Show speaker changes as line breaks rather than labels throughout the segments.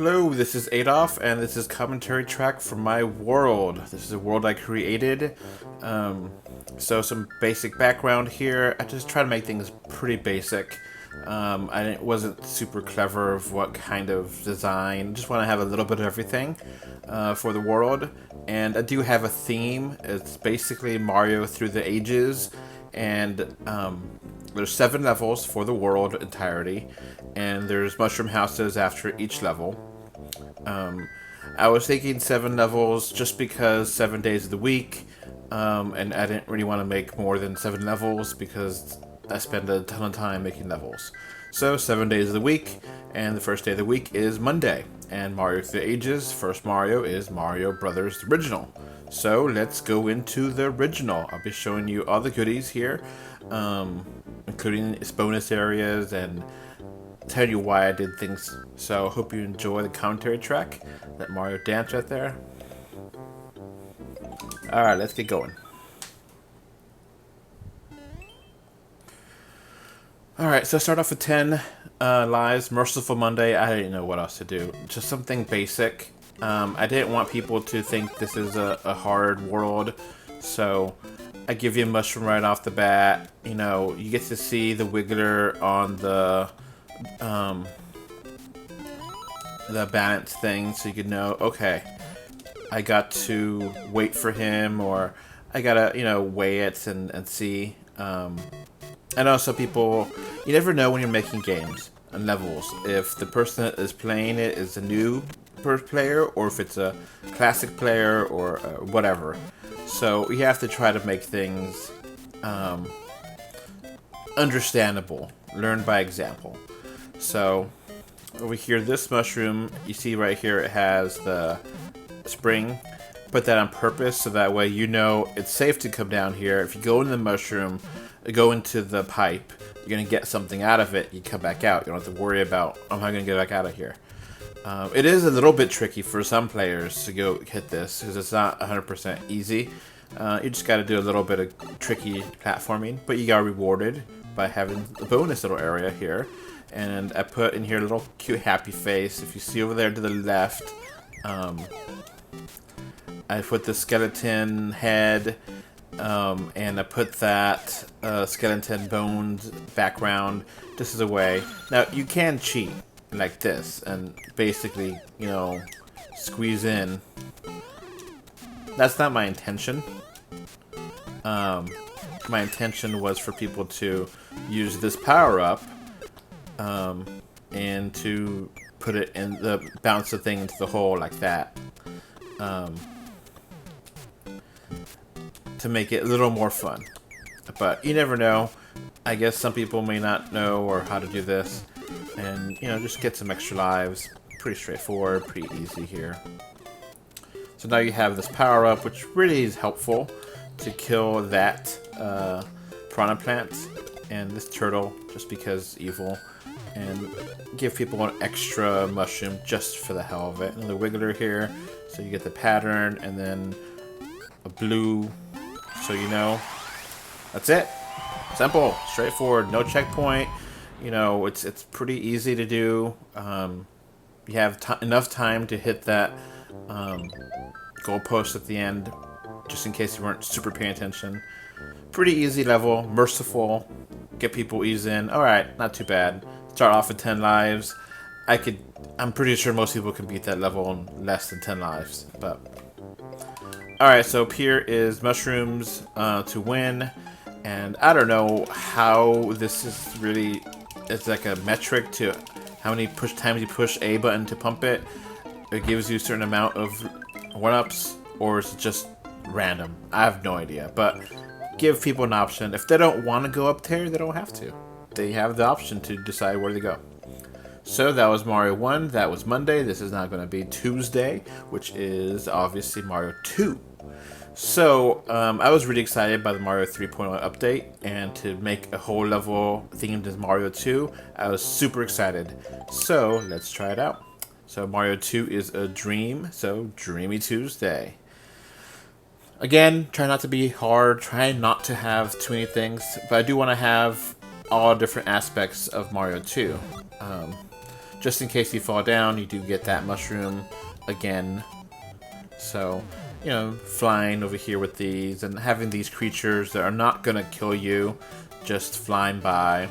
Hello, this is Adolf, and this is commentary track from my world. This is a world I created. So some basic background here. I just try to make things pretty basic. Wasn't super clever of what kind of design. Just want to have a little bit of everything for the world. And I do have a theme. It's basically Mario through the ages, and there's 7 levels for the world entirety, and there's mushroom houses after each level. I was thinking 7 levels just because 7 days of the week, and I didn't really want to make more than 7 levels because I spend a ton of time making levels. So 7 days of the week, and the first day of the week is Monday. And Mario Through the Ages, first Mario is Mario Brothers Original. So let's go into the original. I'll be showing you all the goodies here, including its bonus areas and tell you why I did things. So hope you enjoy the commentary track. Let Mario dance right there. Alright, let's get going. Alright, so start off with 10 lives. Merciful Monday. I didn't know what else to do. Just something basic. I didn't want people to think this is a hard world, so I give you a mushroom right off the bat. You know, you get to see the Wiggler on the balance thing, so you could know, okay, I got to wait for him, or I gotta, weigh it and see. I know some people, you never know when you're making games and levels, if the person that is playing it is a new player, or if it's a classic player, or whatever. So you have to try to make things understandable, learn by example. So over here, this mushroom, you see right here, it has the spring. Put that on purpose so that way you know it's safe to come down here. If you go in the mushroom, go into the pipe, you're going to get something out of it, you come back out. You don't have to worry about, am I going to get back out of here? It is a little bit tricky for some players to go hit this, because it's not 100% easy. You just got to do a little bit of tricky platforming, but you got rewarded by having the bonus little area here. And I put in here a little cute happy face. If you see over there to the left, I put the skeleton head, and I put that skeleton bones background just as a way. Now, you can cheat like this and basically, squeeze in. That's not my intention. My intention was for people to use this power-up and to put it in bounce the thing into the hole like that. To make it a little more fun. But you never know. I guess some people may not know or how to do this. And, just get some extra lives. Pretty straightforward, pretty easy here. So now you have this power-up, which really is helpful to kill that piranha plant and this turtle, just because evil. And give people an extra mushroom just for the hell of it. Another Wiggler here, so you get the pattern, and then a blue, so that's it. Simple, straightforward, no checkpoint. It's pretty easy to do. You have enough time to hit that goalpost at the end, just in case you weren't super paying attention. Pretty easy level, merciful, get people ease in. Alright, not too bad. Start off with 10 lives. I'm pretty sure most people can beat that level in less than 10 lives. But alright, so up here is mushrooms to win. And I don't know how this is really, it's like a metric to how many times you push A button to pump it. It gives you a certain amount of 1-ups, or is it just random? I have no idea, but give people an option. If they don't want to go up there, they don't have to. They have the option to decide where to go. So that was Mario 1, that was Monday. This is now going to be Tuesday, which is obviously Mario 2. So, I was really excited by the Mario 3.0 update, and to make a whole level themed as Mario 2, I was super excited. So, let's try it out. So, Mario 2 is a dream, so Dreamy Tuesday. Again, try not to be hard, try not to have too many things, but I do want to have all different aspects of Mario 2. just in case you fall down, you do get that mushroom again. So, you know, flying over here with these and having these creatures that are not gonna kill you, just flying by.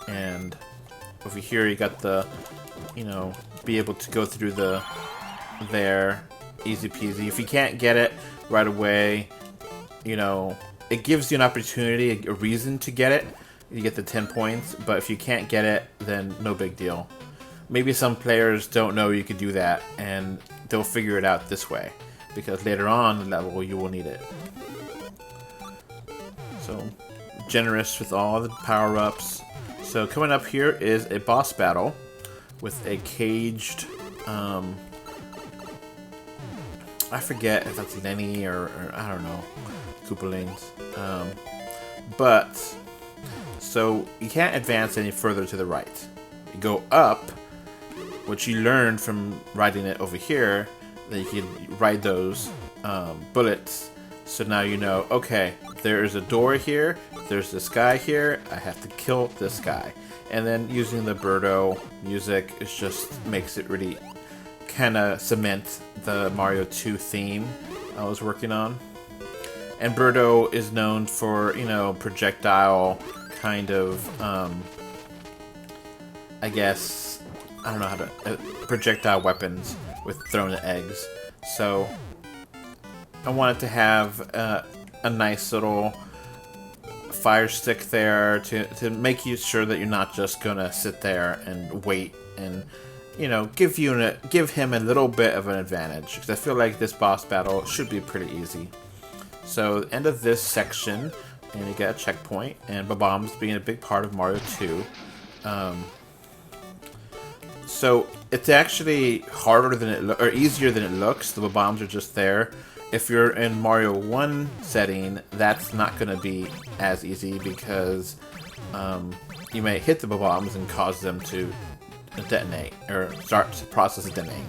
And over here you got the, you know, be able to go through the there, easy peasy. If you can't get it right away, you know, it gives you an opportunity, a reason to get it. You get the 10 points, but if you can't get it, then no big deal. Maybe some players don't know you could do that, and they'll figure it out this way, because later on in the level you will need it. So, generous with all the power-ups. So coming up here is a boss battle with a caged, I forget if that's Lenny or I don't know, Koopalings. But, so you can't advance any further to the right. You go up, which you learned from riding it over here, that you can ride those bullets. So now you know, okay, there's a door here, there's this guy here, I have to kill this guy. And then using the Birdo music, it just makes it really kind of cement the Mario 2 theme I was working on. And Birdo is known for, you know, projectile kind of, I guess, I don't know how to, projectile weapons with thrown eggs. So I wanted to have a nice little fire stick there to make you sure that you're not just gonna sit there and wait and, you know, give him a little bit of an advantage, because I feel like this boss battle should be pretty easy. So end of this section, and you get a checkpoint, and bombs being a big part of Mario 2. So it's actually harder than or easier than it looks. The bombs are just there. If you're in Mario 1 setting, that's not going to be as easy, because you may hit the bombs and cause them to detonate, or start the process of detonating.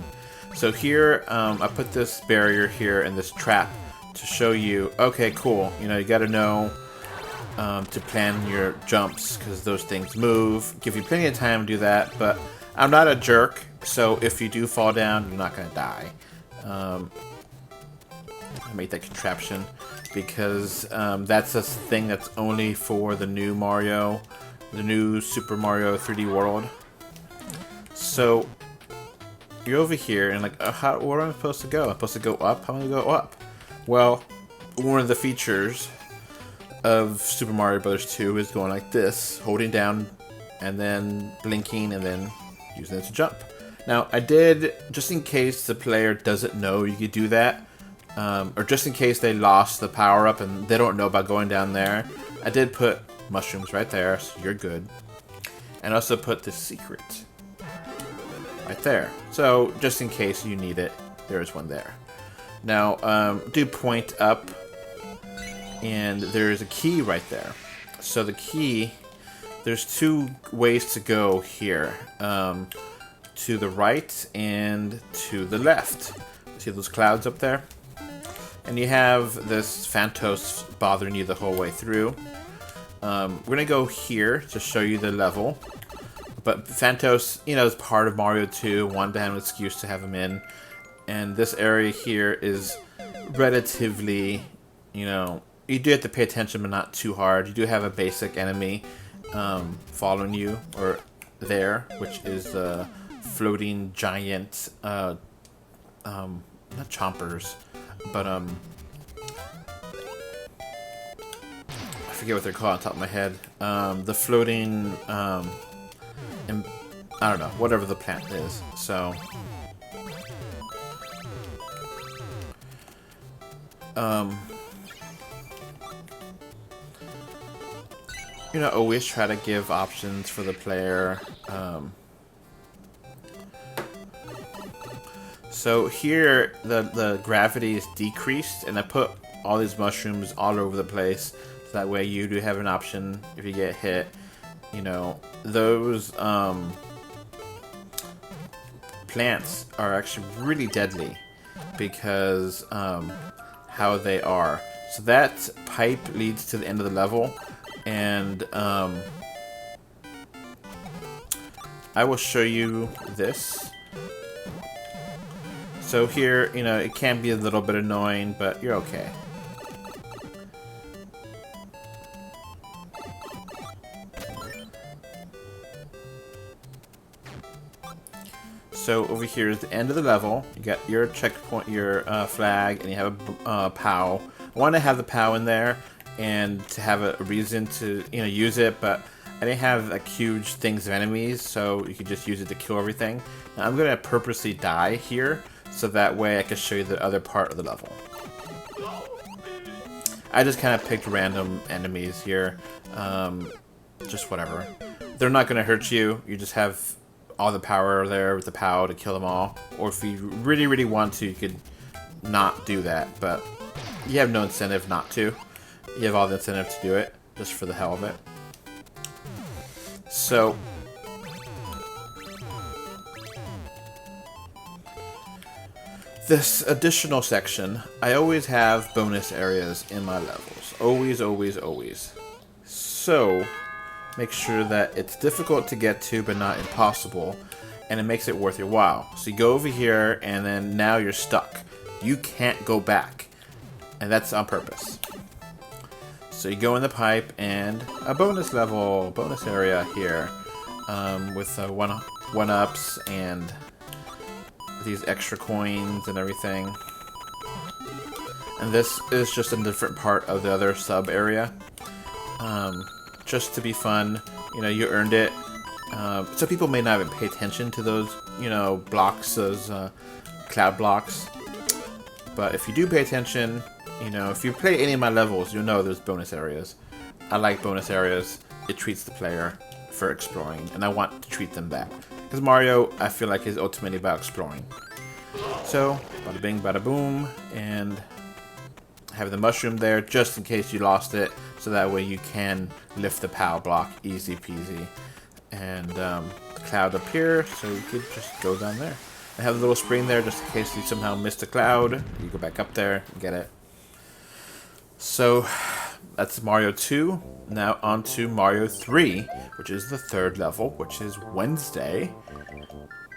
So here, I put this barrier here and this trap to show you, okay, cool, you know, you got to know to plan your jumps, because those things move. Give you plenty of time to do that, but I'm not a jerk, so if you do fall down, you're not going to die. I made that contraption because that's a thing that's only for the new Mario, the new Super Mario 3D World. So you're over here and like, where am I supposed to go? I'm supposed to go up? How am I going to go up? Well, one of the features of Super Mario Bros. 2 is going like this, holding down and then blinking and then using it to jump. Now, I did, just in case the player doesn't know you could do that, or just in case they lost the power-up and they don't know about going down there, I did put mushrooms right there, so you're good. And also put the secret right there. So, just in case you need it, there is one there. Now, do point up, and there's a key right there. So the key, there's two ways to go here. To the right and to the left. See those clouds up there? And you have this Phantos bothering you the whole way through. We're going to go here to show you the level. But Phantos, you know, is part of Mario 2. Wanted to have an excuse to have him in. And this area here is relatively, you know, you do have to pay attention, but not too hard. You do have a basic enemy following you, or there, which is the floating giant, not chompers, but I forget what they're called on top of my head. The floating, I don't know, whatever the plant is. So, you know, always try to give options for the player. So here, the gravity is decreased, and I put all these mushrooms all over the place, so that way you do have an option if you get hit. You know, those plants are actually really deadly because how they are. So that pipe leads to the end of the level, and I will show you this. So here, you know, it can be a little bit annoying, but you're okay. So over here is the end of the level. You got your checkpoint, your flag, and you have a POW. I want to have the POW in there and to have a reason to, you know, use it, but I didn't have like huge things of enemies, so you could just use it to kill everything. Now I'm gonna purposely die here, so that way I can show you the other part of the level. I just kind of picked random enemies here, just whatever. They're not gonna hurt you. You just have all the power there with the POW to kill them all. Or if you really, really want to, you could not do that, but you have no incentive not to. You have all the incentive to do it, just for the hell of it. So, this additional section, I always have bonus areas in my levels. Always, always, always. So, make sure that it's difficult to get to, but not impossible, and it makes it worth your while. So you go over here, and then now you're stuck. You can't go back, and that's on purpose. So you go in the pipe, and a bonus level, bonus area here, with one-ups and these extra coins and everything. And this is just a different part of the other sub area. Just to be fun, you know, you earned it. So people may not even pay attention to those, you know, blocks, those cloud blocks. But if you do pay attention, you know, if you play any of my levels, you'll know there's bonus areas. I like bonus areas. It treats the player for exploring, and I want to treat them back. Because Mario, I feel like, is ultimately about exploring. So, bada bing, bada boom, and have the mushroom there just in case you lost it, so that way you can lift the POW block easy peasy. And the cloud up here, so you could just go down there. I have a little spring there just in case you somehow missed a cloud. You go back up there and get it. So that's Mario 2. Now on to Mario 3, which is the third level, which is Wednesday,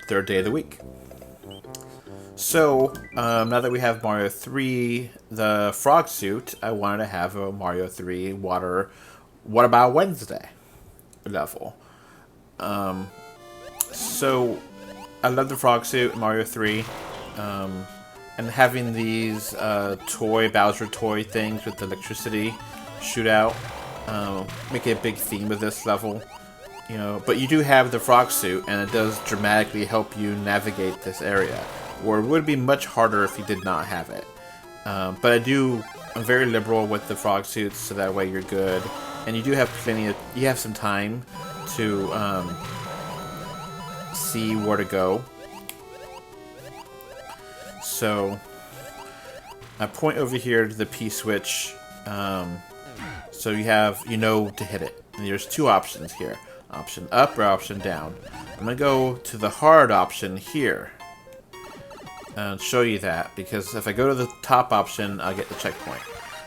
third day of the week. So, now that we have Mario 3, the frog suit, I wanted to have a Mario 3 What About Wednesday level. So, I love the frog suit in Mario 3, and having these Bowser toy things with electricity shootout, make it a big theme of this level. You know, but you do have the frog suit, and it does dramatically help you navigate this area. Or it would be much harder if you did not have it. But I'm very liberal with the frog suits, so that way you're good. And you do have you have some time to see where to go. So, I point over here to the P-switch, so you know to hit it. And there's two options here. Option up or option down. I'm going to go to the hard option here. And show you that, because if I go to the top option, I'll get the checkpoint.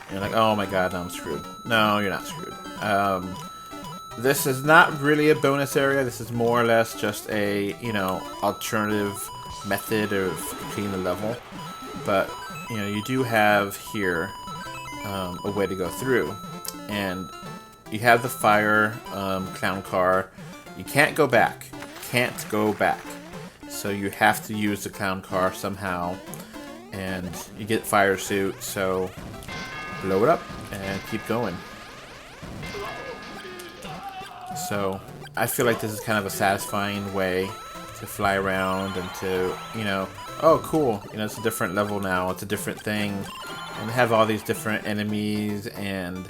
And you're like, oh my god, now I'm screwed. No, you're not screwed. This is not really a bonus area. This is more or less just a, you know, alternative method of completing the level. But, you know, you do have here a way to go through. And you have the fire clown car. You can't go back. Can't go back. So you have to use the clown car somehow, and you get fire suit, so blow it up and keep going. So I feel like this is kind of a satisfying way to fly around and to, you know, oh cool, you know, it's a different level now, it's a different thing, and have all these different enemies and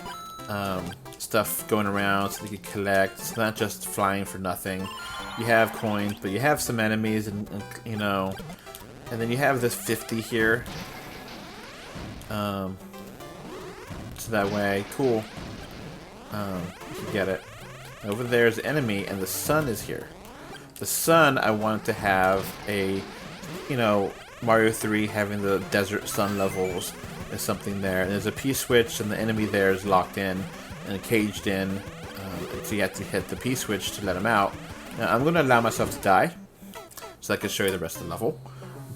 stuff going around so you can collect. It's not just flying for nothing. You have coins, but you have some enemies, and you know, and then you have this 50 here. So that way, cool. You can get it. Over there's the enemy, and the sun is here. The sun, I wanted to have a, you know, Mario 3 having the desert sun levels is something there. And there's a P-switch, and the enemy there is locked in and caged in. So you have to hit the P-switch to let him out. Now, I'm going to allow myself to die so I can show you the rest of the level.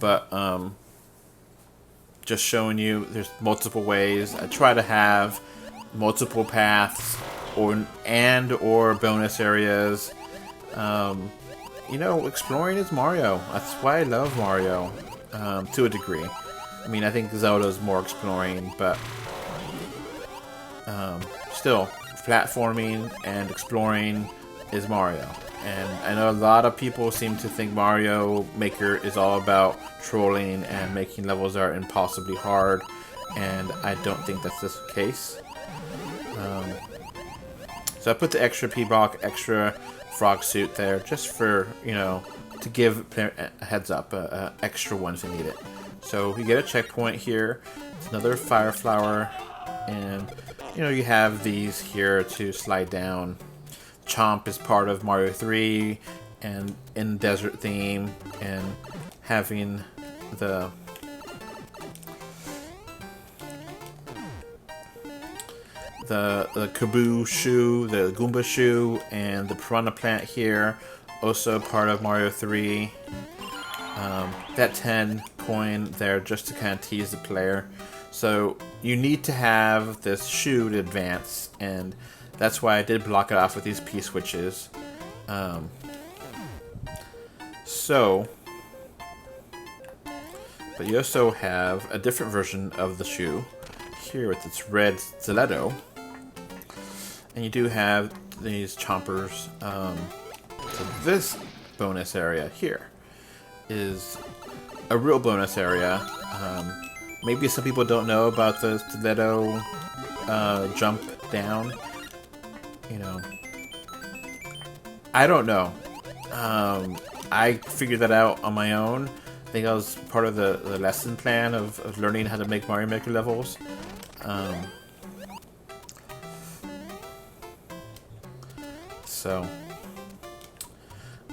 But just showing you there's multiple ways. I try to have multiple paths or bonus areas. You know, exploring is Mario. That's why I love Mario, to a degree. I mean, I think Zelda's more exploring, but still, platforming and exploring is Mario. And I know a lot of people seem to think Mario Maker is all about trolling and making levels that are impossibly hard, and I don't think that's the case. So I put the extra P-Block, extra frog suit there, just for, you know, to give a heads up, extra one if you need it. So you get a checkpoint here. It's another fire flower, and you know, you have these here to slide down. Chomp is part of Mario 3 and in desert theme, and having the Kaboo shoe, the Goomba shoe, and the Piranha plant here, also part of Mario 3. That 10 coin there just to kind of tease the player. So you need to have this shoe to advance, and that's why I did block it off with these P-switches. But you also have a different version of the shoe here with its red stiletto. And you do have these chompers. So this bonus area here is a real bonus area. Maybe some people don't know about the stiletto jump down. You know, I don't know. I figured that out on my own. I think that was part of the lesson plan of learning how to make Mario Maker levels.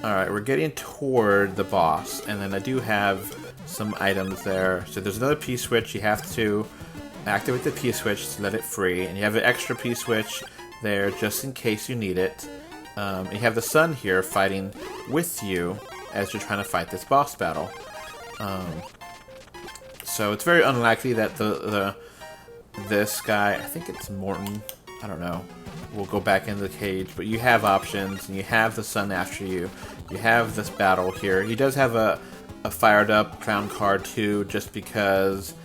Alright, we're getting toward the boss, and then I do have some items there. So there's another P-switch. You have to activate the P-switch to let it free, and you have an extra P-switch there just in case you need it. You have the sun here fighting with you as you're trying to fight this boss battle. So it's very unlikely that this guy, I think it's Morton, I don't know, will go back into the cage, but you have options, and you have the sun after you. You have this battle here. He does have a fired up clown card too, just because,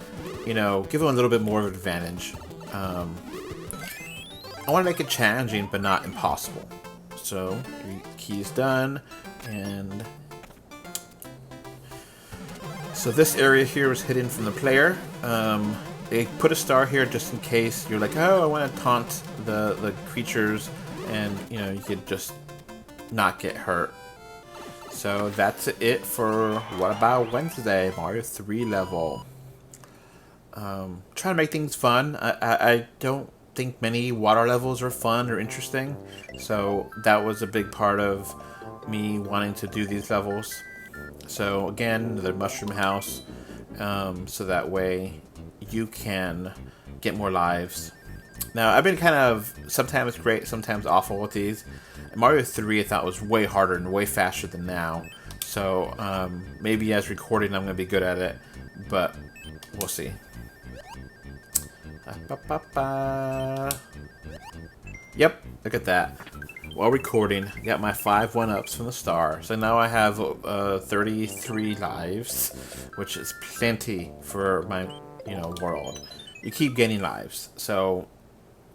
you know, give him a little bit more of an advantage. I want to make it challenging, but not impossible. So, key's done, and so this area here is hidden from the player. They put a star here just in case you're like, oh, I want to taunt the creatures, and you know, you could just not get hurt. So that's it for What About Wednesday, Mario 3 level. Trying to make things fun. I don't think many water levels are fun or interesting, so that was a big part of me wanting to do these levels. So again, the mushroom house, so that way you can get more lives. Now, I've been kind of sometimes great, sometimes awful with these. Mario 3 I thought was way harder and way faster than now, so maybe as recording I'm going to be good at it, but we'll see. Yep, look at that. While recording, I got my 5 1-ups from the star. So now I have 33 lives, which is plenty for my, you know, world. You keep getting lives, so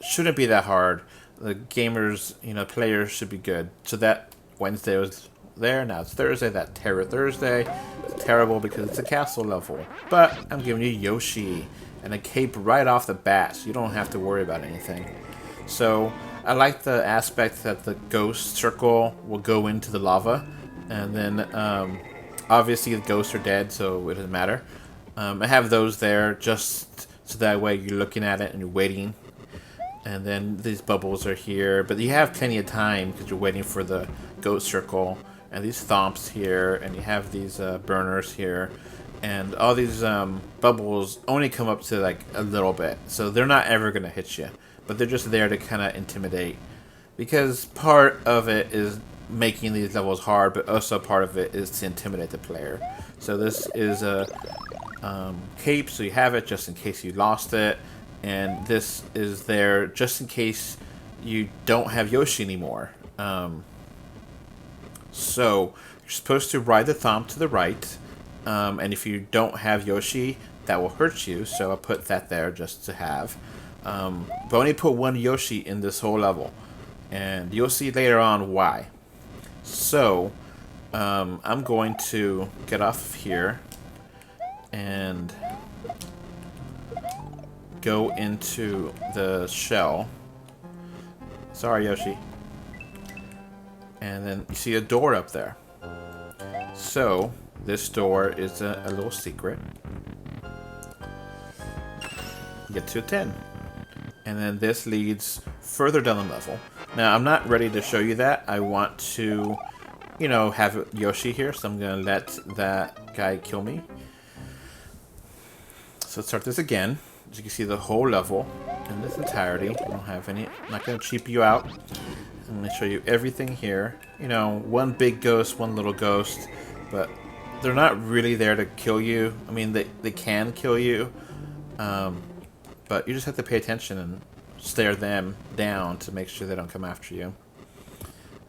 shouldn't be that hard. The gamers, you know, players should be good. So that Wednesday was there, now it's Thursday. That Terror Thursday is terrible because it's a castle level. But I'm giving you Yoshi and a cape right off the bat, so you don't have to worry about anything. So I like the aspect that the ghost circle will go into the lava, and then obviously the ghosts are dead, so it doesn't matter. I have those there just so that way you're looking at it and you're waiting. And then these bubbles are here, but you have plenty of time because you're waiting for the ghost circle. And these thomps here, and you have these burners here. And all these bubbles only come up to like a little bit, so they're not ever going to hit you. But they're just there to kind of intimidate. Because part of it is making these levels hard, but also part of it is to intimidate the player. So this is a cape, so you have it just in case you lost it, and this is there just in case you don't have Yoshi anymore. So you're supposed to ride the thumb to the right, and if you don't have Yoshi, that will hurt you, so I'll put that there just to have. But I only put one Yoshi in this whole level, and you'll see later on why. So I'm going to get off of here and go into the shell. Sorry, Yoshi. And then you see a door up there. So this door is a little secret. Get to a 10. And then this leads further down the level. Now, I'm not ready to show you that. I want to, you know, have Yoshi here, so I'm going to let that guy kill me. So let's start this again. As you can see, the whole level in this entirety. I don't have any. I'm not going to cheap you out. I'm going to show you everything here. You know, one big ghost, one little ghost, but they're not really there to kill you. I mean, they can kill you. But you just have to pay attention and stare them down to make sure they don't come after you.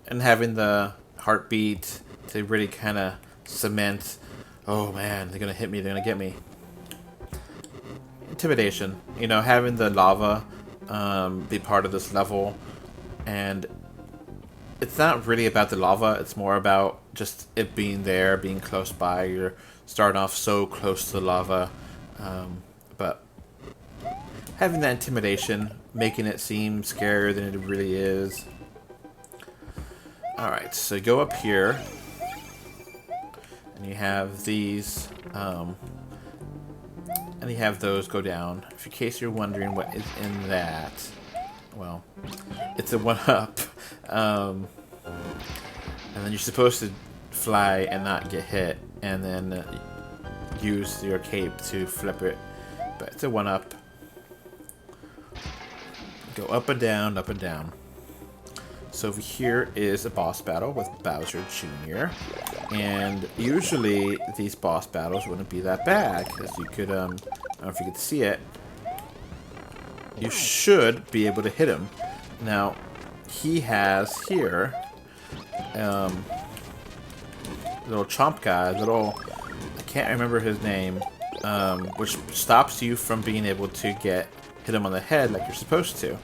And having the heartbeat to really kind of cement, oh man, they're going to hit me, they're going to get me. Intimidation. You know, having the lava be part of this level. And it's not really about the lava, it's more about just it being there, being close by. You're starting off so close to the lava. But having that intimidation, making it seem scarier than it really is. Alright, so you go up here, and you have these, and you have those go down. If in case you're wondering what is in that, well, it's a 1-up. And then you're supposed to fly and not get hit, and then use your cape to flip it. But it's a 1-up. Go up and down, up and down. So over here is a boss battle with Bowser Jr. And usually these boss battles wouldn't be that bad, because you could, I don't know if you could see it, you should be able to hit him. Now, he has here, little chomp guy, I can't remember his name, which stops you from being able to hit him on the head like you're supposed to.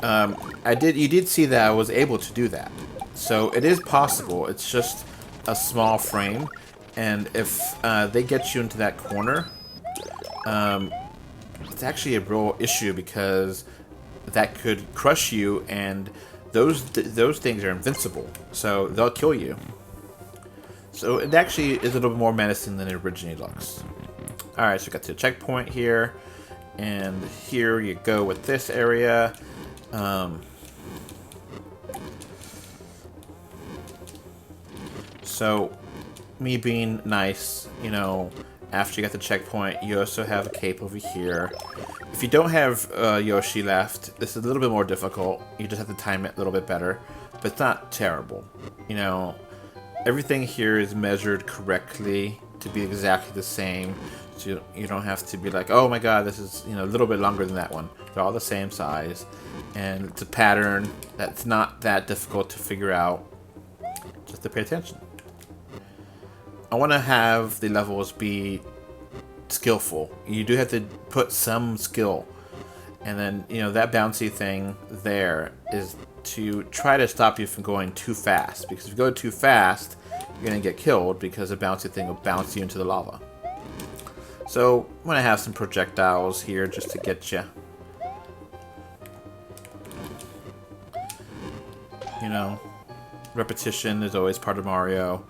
You did see that I was able to do that. So it is possible. It's just a small frame, and if they get you into that corner, it's actually a real issue, because that could crush you, and those things are invincible, so they'll kill you. So it actually is a little bit more menacing than it originally looks. Alright, so we got to a checkpoint here, and here you go with this area. So, me being nice, you know, after you got the checkpoint, you also have a cape over here. If you don't have Yoshi left, this is a little bit more difficult. You just have to time it a little bit better, but it's not terrible. You know, everything here is measured correctly to be exactly the same. So you don't have to be like, oh my god, this is, you know, a little bit longer than that one. They're all the same size, and it's a pattern that's not that difficult to figure out. Just to pay attention. I want to have the levels be skillful. You do have to put some skill, and then, you know, that bouncy thing there is to try to stop you from going too fast, because if you go too fast, you're gonna get killed, because the bouncy thing will bounce you into the lava. So I'm gonna have some projectiles here just to get you. You know, repetition is always part of Mario.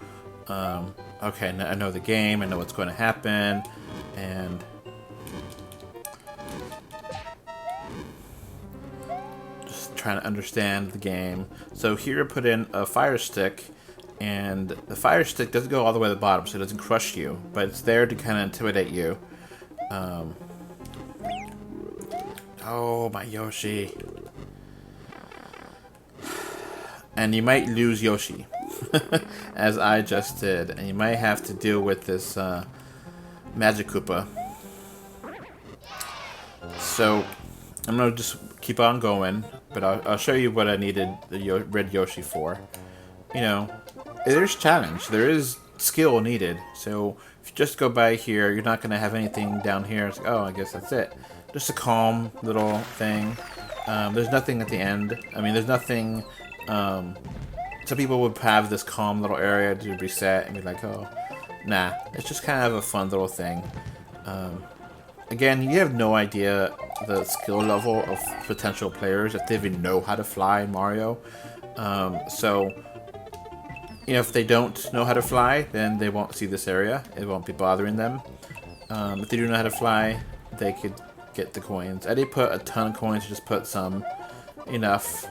Okay, I know the game, I know what's going to happen, and just trying to understand the game. So here I put in a fire stick, and the fire stick doesn't go all the way to the bottom, so it doesn't crush you, but it's there to kind of intimidate you. Oh, my Yoshi. And you might lose Yoshi, as I just did. And you might have to deal with this Magic Koopa. So, I'm going to just keep on going. But I'll show you what I needed the red Yoshi for. You know, there's challenge. There is skill needed. So, if you just go by here, you're not going to have anything down here. It's like, oh, I guess that's it. Just a calm little thing. There's nothing at the end. I mean, there's nothing... some people would have this calm little area to reset and be like, oh, nah. It's just kind of a fun little thing. Again, you have no idea the skill level of potential players if they even know how to fly in Mario. So, you know, if they don't know how to fly, then they won't see this area. It won't be bothering them. If they do know how to fly, they could get the coins. I didn't put a ton of coins, just put some. Enough.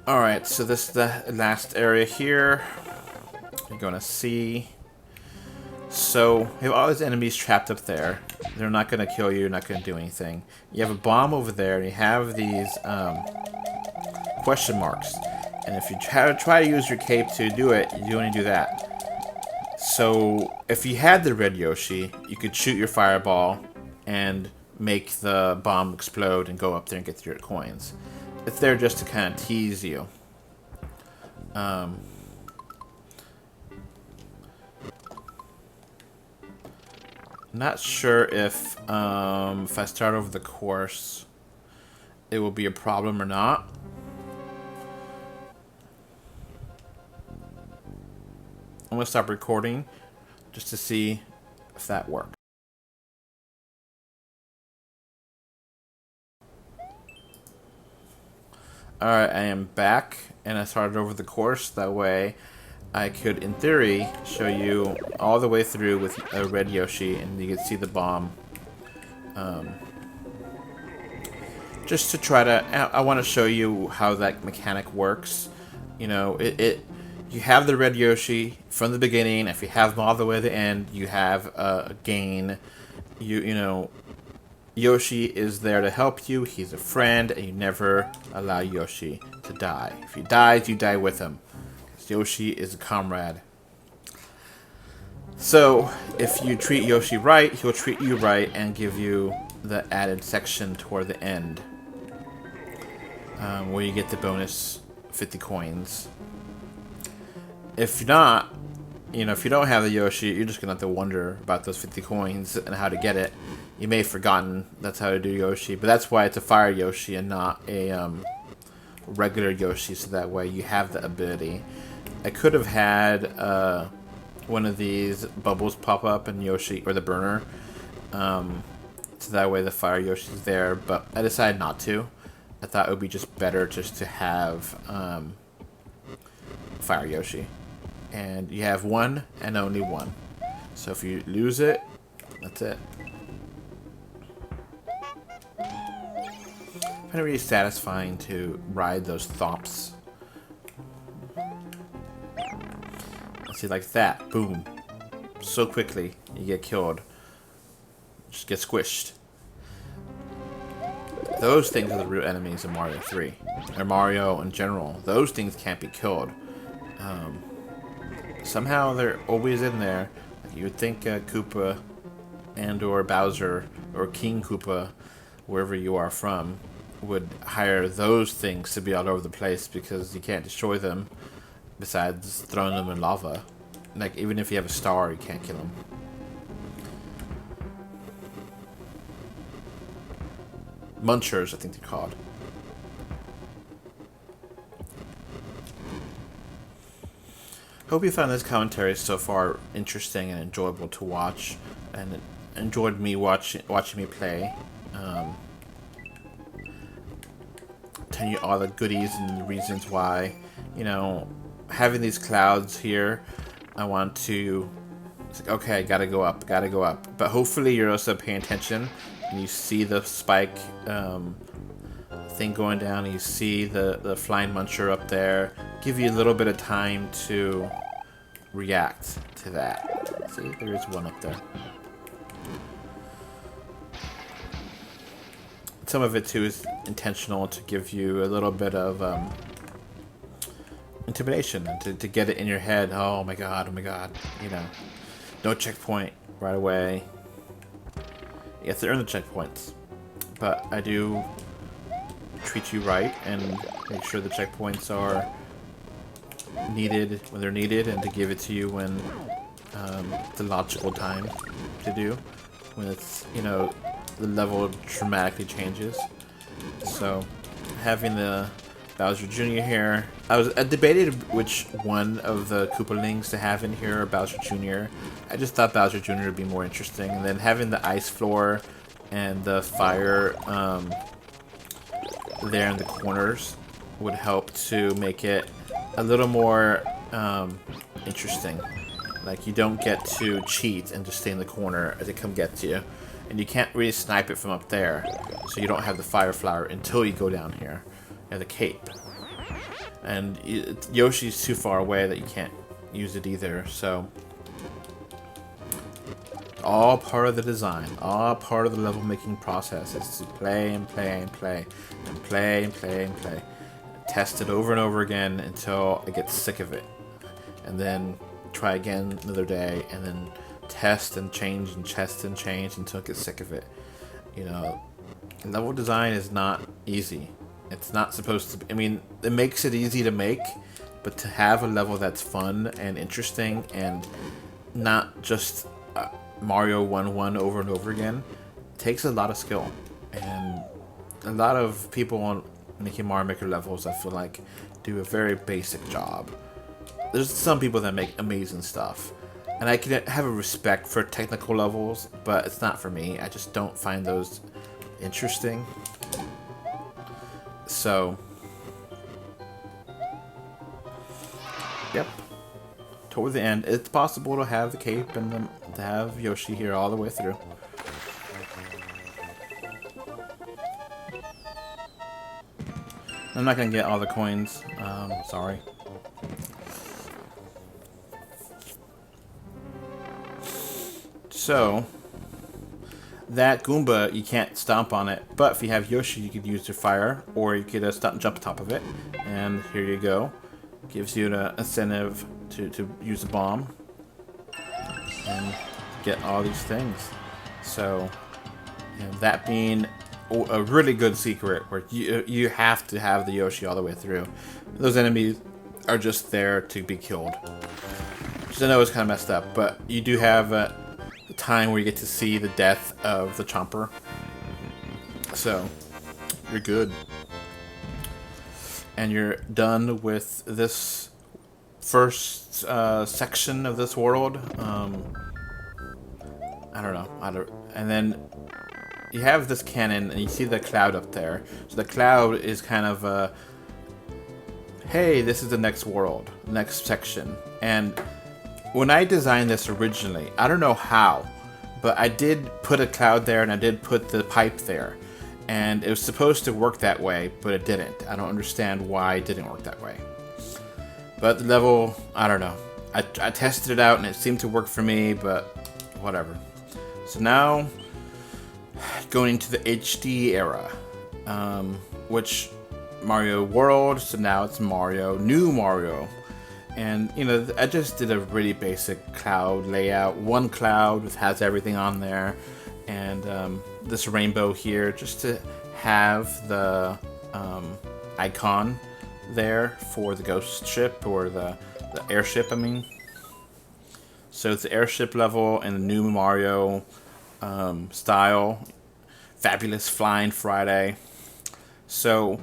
Alright, so this is the last area here. You're gonna see. So, you have all these enemies trapped up there. They're not gonna kill you, not gonna do anything. You have a bomb over there, and you have these question marks. And if you try to use your cape to do it, you only do that. So, if you had the red Yoshi, you could shoot your fireball and make the bomb explode and go up there and get your coins. It's there just to kind of tease you. Not sure if I start over the course, it will be a problem or not. I'm gonna stop recording just to see if that works. Alright, I am back, and I started over the course. That way, I could, in theory, show you all the way through with a red Yoshi, and you can see the bomb. Just to try to... I want to show you how that mechanic works. You know, you have the red Yoshi from the beginning. If you have them all the way to the end, you have a gain. You know... Yoshi is there to help you. He's a friend, and you never allow Yoshi to die. If he dies, you die with him. Because Yoshi is a comrade. So, if you treat Yoshi right, he'll treat you right and give you the added section toward the end. Where you get the bonus 50 coins. If not, you know, if you don't have the Yoshi, you're just going to have to wonder about those 50 coins and how to get it. You may have forgotten that's how to do Yoshi, but that's why it's a fire Yoshi and not a regular Yoshi, so that way you have the ability. I could have had one of these bubbles pop up in Yoshi, or the burner, so that way the fire Yoshi's there, but I decided not to. I thought it would be just better just to have fire Yoshi. And you have one and only one. So if you lose it, that's it. Kind of really satisfying to ride those thomps. Let's see, like that. Boom. So quickly, you get killed. Just get squished. Those things are the real enemies of Mario 3. Or Mario in general. Those things can't be killed. Somehow they're always in there. Like you would think Koopa and or Bowser or King Koopa, wherever you are from, would hire those things to be all over the place because you can't destroy them besides throwing them in lava. Like, even if you have a star, you can't kill them. Munchers, I think they're called. Hope you found this commentary so far interesting and enjoyable to watch, and enjoyed me watching me play. Telling you all the goodies and the reasons why, you know, having these clouds here, I want to, it's like, okay, gotta go up, but hopefully you're also paying attention and you see the spike thing going down, and you see the flying muncher up there. Give you a little bit of time to react to that. See, there is one up there. some of it too is intentional to give you a little bit of intimidation and to get it in your head. Oh my god, you know, no checkpoint right away. You have to earn the checkpoints, but I do treat you right and make sure the checkpoints are needed when they're needed, and to give it to you when the logical time to do, when it's, you know, the level dramatically changes. So having the Bowser Jr. here, I debated which one of the Koopalings to have in here, or Bowser Jr. I just thought Bowser Jr. would be more interesting, and then having the ice floor and the fire there in the corners would help to make it a little more interesting. Like, you don't get to cheat and just stay in the corner as it come get to you, and you can't really snipe it from up there, so you don't have the fire flower until you go down here. You have the cape, and Yoshi's too far away that you can't use it either. So all part of the design, all part of the level making process is to play and play and play and play and play and play. Test it over and over again until I get sick of it, and then try again another day, and then test and change and test and change until I get sick of it. You know, level design is not easy. It's not supposed to be. I mean, it makes it easy to make, but to have a level that's fun and interesting and not just Mario 1-1 over and over again takes a lot of skill. And a lot of people on making Mario Maker levels, I feel like, do a very basic job. There's some people that make amazing stuff, and I can have a respect for technical levels, but it's not for me. I just don't find those interesting. So, yep. Toward the end, it's possible to have the cape and to have Yoshi here all the way through. I'm not gonna get all the coins. Sorry. So, that Goomba, you can't stomp on it, but if you have Yoshi, you could use your fire, or you could stomp and jump on top of it. And here you go. Gives you the incentive to use a bomb and get all these things. So, you know, that being a really good secret, where you have to have the Yoshi all the way through. Those enemies are just there to be killed. Which I know is kind of messed up, but you do have the time where you get to see the death of the Chomper. So, you're good. And you're done with this first section of this world. I don't know. And then you have this cannon, and you see the cloud up there. So the cloud is kind of a, hey, this is the next world, next section. And when I designed this originally, I don't know how, but I did put a cloud there, and I did put the pipe there. And it was supposed to work that way, but it didn't. I don't understand why it didn't work that way. But the level, I don't know. I tested it out, and it seemed to work for me, but whatever. So now, going into the HD era, which Mario World, so now it's Mario, New Mario. And, you know, I just did a really basic cloud layout. One cloud has everything on there. And this rainbow here, just to have the icon there for the ghost ship, or the airship, I mean. So it's the airship level in the new Mario style. Fabulous Flying Friday. So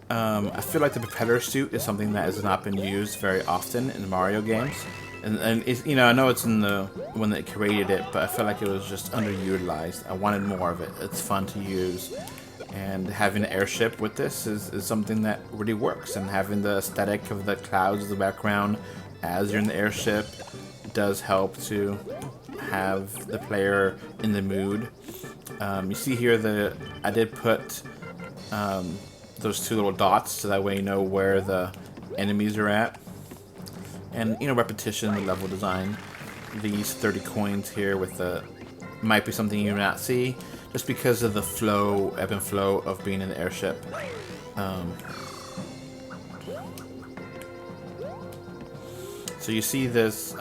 I feel like the propeller suit is something that has not been used very often in the Mario games. And it's, you know, I know it's in the when they created it, but I felt like it was just underutilized. I wanted more of it. It's fun to use, and having an airship with this is something that really works. And having the aesthetic of the clouds in the background as you're in the airship does help to have the player in the mood. You see here I did put those two little dots, so that way you know where the enemies are at. And, you know, repetition, the level design. These 30 coins here with the, might be something you may not see. just because of the flow, ebb and flow of being in the airship. So you see this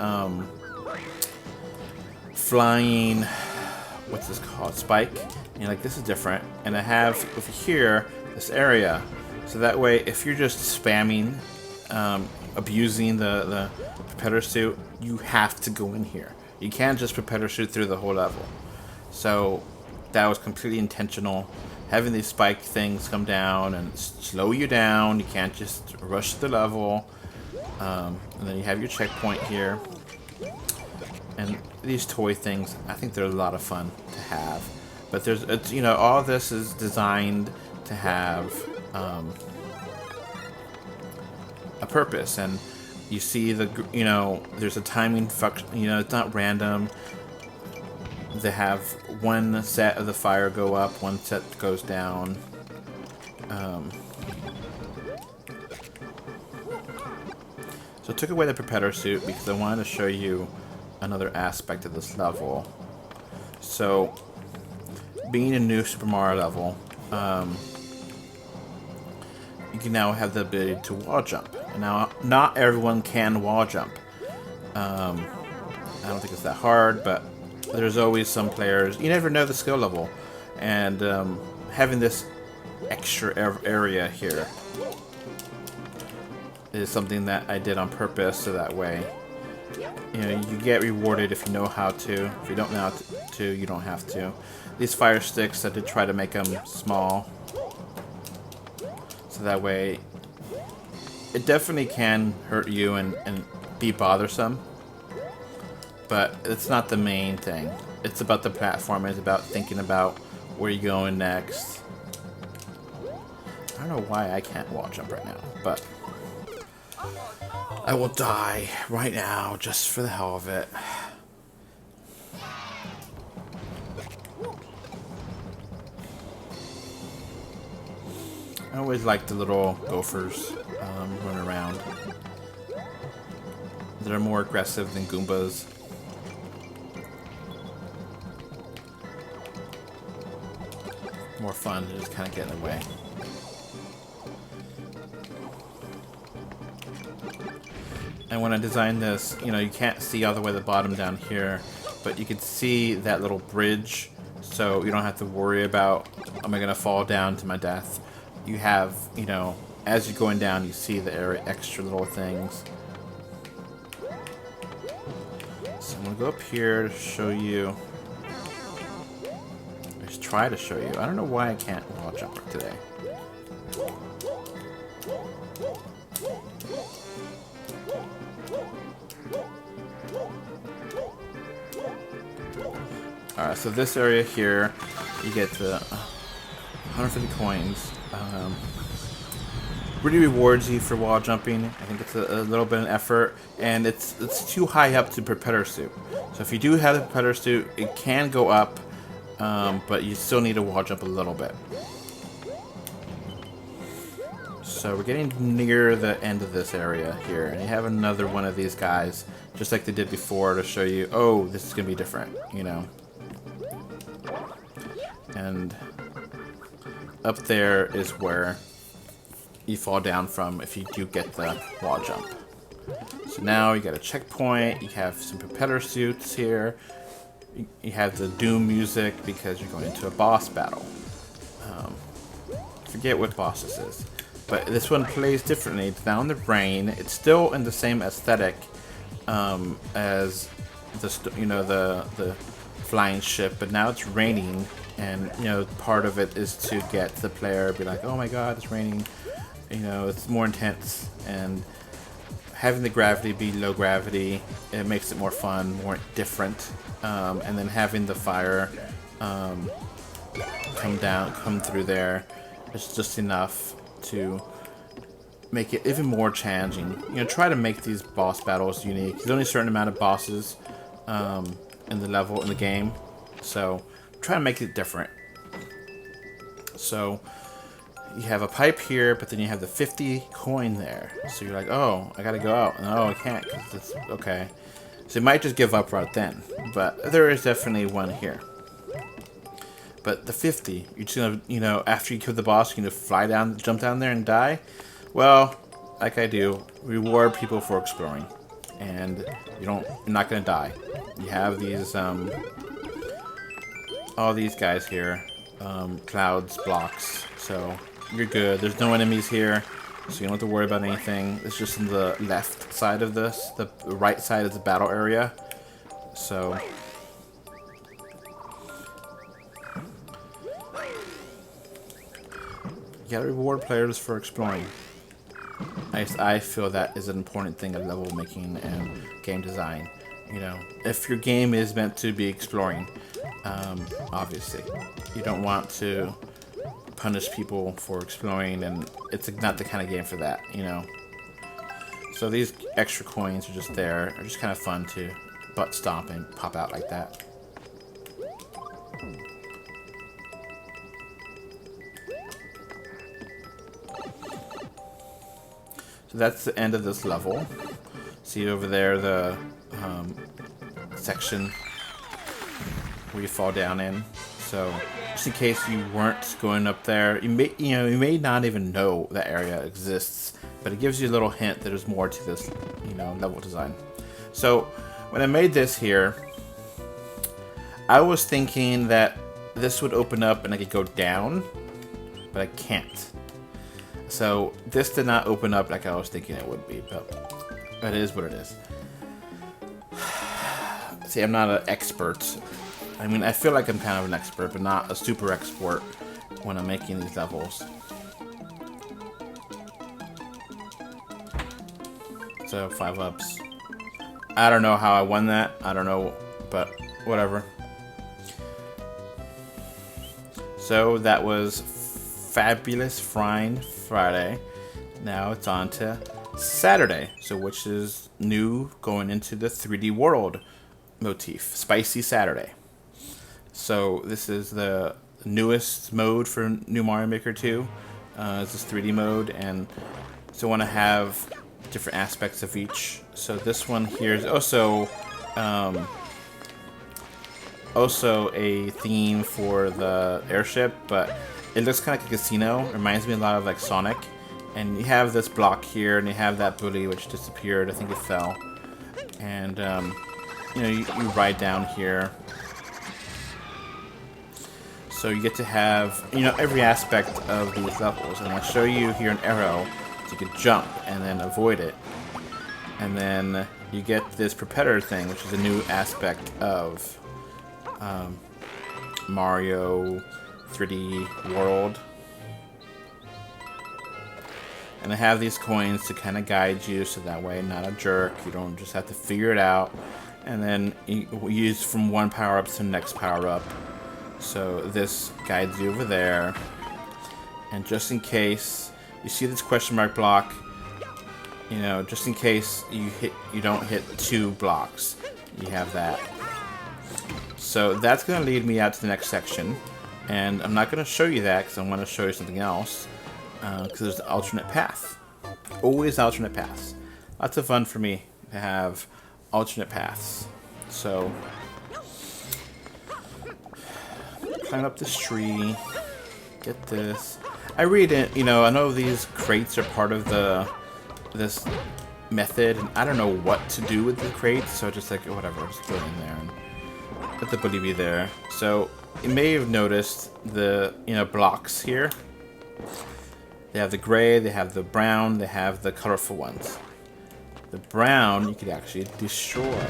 flying, what's this called, spike, and you're like, this is different. And I have over here this area, so that way if you're just spamming, abusing the propeller suit, you have to go in here. You can't just propeller suit through the whole level. So that was completely intentional, having these spike things come down and slow you down. You can't just rush the level. And then you have your checkpoint here. And these toy things, I think they're a lot of fun to have. But there's, it's, you know, all this is designed to have a purpose. And you see the, you know, there's a timing function. You know, it's not random. They have one set of the fire go up, one set goes down. So I took away the propeller suit because I wanted to show you another aspect of this level. So, being a new Super Mario level, you can now have the ability to wall jump. And now, not everyone can wall jump. I don't think it's that hard, but there's always some players, you never know the skill level. And having this extra area here is something that I did on purpose, so that way, you know, you get rewarded if you know how to. If you don't know how to, you don't have to. These fire sticks, I did try to make them small, so that way, it definitely can hurt you and be bothersome, but it's not the main thing. It's about the platform. It's about thinking about where you're going next. I don't know why I can't wall jump right now, but I will die right now just for the hell of it. I always like the little gophers running around. They're more aggressive than Goombas. More fun to just kind of get in the way. And when I designed this, you know, you can't see all the way to the bottom down here, but you can see that little bridge, so you don't have to worry about, am I going to fall down to my death? You have, you know, as you're going down, you see the extra little things. So I'm going to go up here to show you. Just try to show you. I don't know why I can't wall jump today. Alright, so this area here, you get the 150 coins. Really rewards you for wall jumping. I think it's a little bit of an effort, and it's too high up to propeller suit. So if you do have the propeller suit, it can go up, but you still need to wall jump a little bit. So we're getting near the end of this area here, and you have another one of these guys, just like they did before, to show you, oh, this is gonna be different, you know. And up there is where you fall down from if you do get the wall jump. So now you got a checkpoint, you have some propeller suits here, you have the Doom music because you're going into a boss battle. Forget what boss this is, but this one plays differently. It's now in the rain. It's still in the same aesthetic as the, you know, the flying ship, but now it's raining. And, you know, part of it is to get the player be like, oh my god, it's raining. You know, it's more intense. And having the gravity be low gravity, it makes it more fun, more different. And then having the fire come through there, it's just enough to make it even more challenging. You know, try to make these boss battles unique. There's only a certain amount of bosses in the level, in the game. So try to make it different. So you have a pipe here, but then you have the 50 coin there. So you're like, oh, I gotta go out. No, I can't, because it's okay. So you might just give up right then. But there is definitely one here. But But the 50, you're just gonna, after you kill the boss, you're gonna fly down, jump down there and die? Well, like I do, reward people for exploring. And you're not gonna die. You have these, all these guys here, clouds, blocks, so you're good. There's no enemies here, so you don't have to worry about anything. It's just on the left side of this. The right side is the battle area, so you gotta reward players for exploring. I feel that is an important thing of level making and game design. If your game is meant to be exploring, obviously, you don't want to punish people for exploring, and it's not the kind of game for that, So these extra coins are just there. They're just kind of fun to butt stomp and pop out like that. So that's the end of this level. See over there the section where you fall down in. So just in case you weren't going up there, you may not even know that area exists, but it gives you a little hint that there's more to this, level design. So when I made this here, I was thinking that this would open up and I could go down, but I can't. So this did not open up like I was thinking it would be, but it is what it is. See, I'm not an expert. I mean, I feel like I'm kind of an expert, but not a super expert when I'm making these levels. So 5 ups. I don't know how I won that. I don't know, but whatever. So that was Fabulous Friday. Now it's on to Saturday, so which is new, going into the 3D world motif, Spicy Saturday. So this is the newest mode for New Mario Maker 2. It's this 3D mode, and so I want to have different aspects of each. So this one here is also a theme for the airship, but it looks kind of like a casino. It reminds me a lot of like Sonic. And you have this block here, and you have that bully which disappeared. I think it fell. And you ride down here. So you get to have every aspect of these levels. And I'll show you here an arrow, so you can jump and then avoid it. And then you get this propeller thing, which is a new aspect of Mario 3D World. And I have these coins to kind of guide you, so that way, not a jerk, you don't just have to figure it out. And then you use from one power-up to the next power-up. So this guides you over there. And just in case, you see this question mark block, just in case you don't hit 2 blocks, you have that. So that's going to lead me out to the next section. And I'm not going to show you that because I want to show you something else. Because there's the alternate path. Always alternate paths. Lots of fun for me to have alternate paths. So, climb up this tree. Get this. I read it, I know these crates are part of this method, and I don't know what to do with the crates, so just like, whatever, just throw it in there and let the bully be there. So, you may have noticed the, blocks here. They have the gray, they have the brown, they have the colorful ones. The brown you could actually destroy.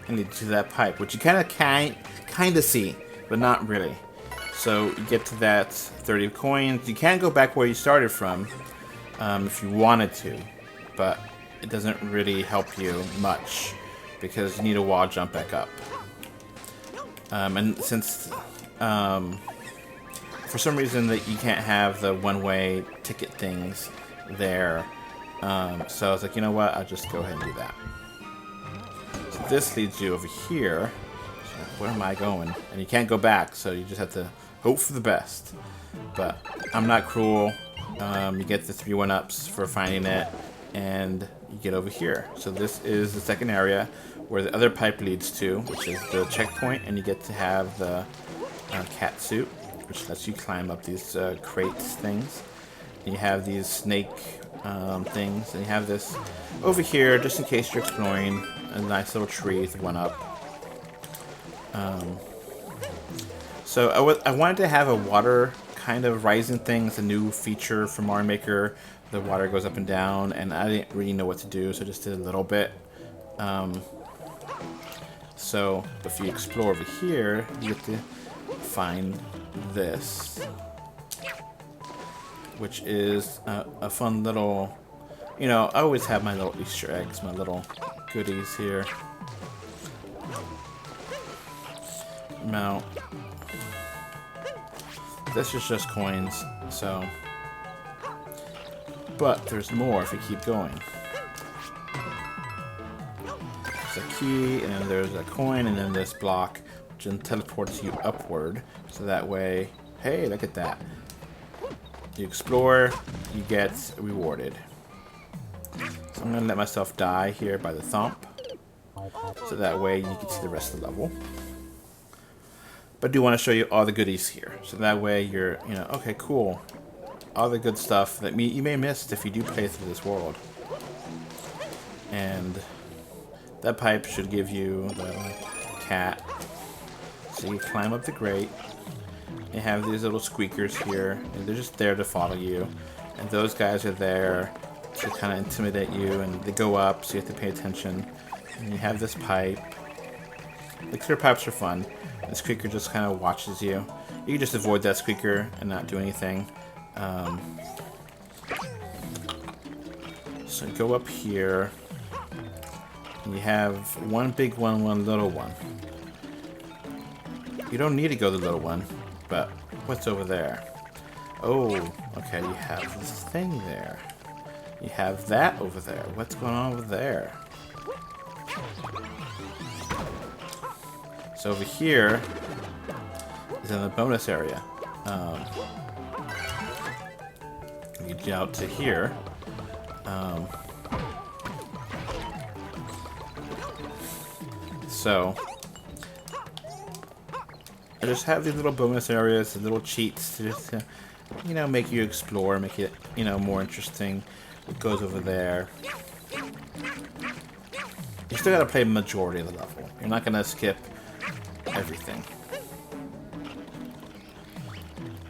And lead to that pipe, which you kind of see, but not really. So you get to that 30 coins. You can go back where you started from if you wanted to, but it doesn't really help you much because you need a wall jump back up. And since for some reason that you can't have the one-way ticket things there, so I was like, you know what, I'll just go ahead and do that. So this leads you over here. So where am I going? And you can't go back, so you just have to hope for the best. But I'm not cruel. You get the 3 1-ups for finding it, and you get over here. So this is the second area where the other pipe leads to, which is the checkpoint, and you get to have the cat suit, which lets you climb up these crates things. And you have these snake things, and you have this over here, just in case you're exploring, a nice little tree with one up. So I wanted to have a water kind of rising thing. It's a new feature from Mario Maker. The water goes up and down, and I didn't really know what to do, so I just did a little bit. So if you explore over here, you get to find this, which is a fun little, you know, I always have my little Easter eggs, my little goodies here. Now, this is just coins, so, but there's more if you keep going. There's a key, and then there's a coin, and then this block, which then teleports you upward, so that way, hey, look at that. You explore, you get rewarded. So I'm gonna let myself die here by the thump, so that way you can see the rest of the level. But I do want to show you all the goodies here, so that way you're, you know, okay, cool. All the good stuff that you may miss if you do play through this world. And that pipe should give you the cat. So you climb up the grate. You have these little squeakers here, and they're just there to follow you. And those guys are there to kind of intimidate you, and they go up, so you have to pay attention. And you have this pipe. The clear pipes are fun. The squeaker just kind of watches you. You can just avoid that squeaker and not do anything. So go up here. And you have one big one, one little one. You don't need to go to the little one, but what's over there? Oh, okay, you have this thing there. You have that over there. What's going on over there? So over here is in the bonus area. You get out to here. So I just have these little bonus areas, the little cheats to just, you know, make you explore, make it, you know, more interesting. It goes over there. You still gotta play the majority of the level. You're not gonna skip everything.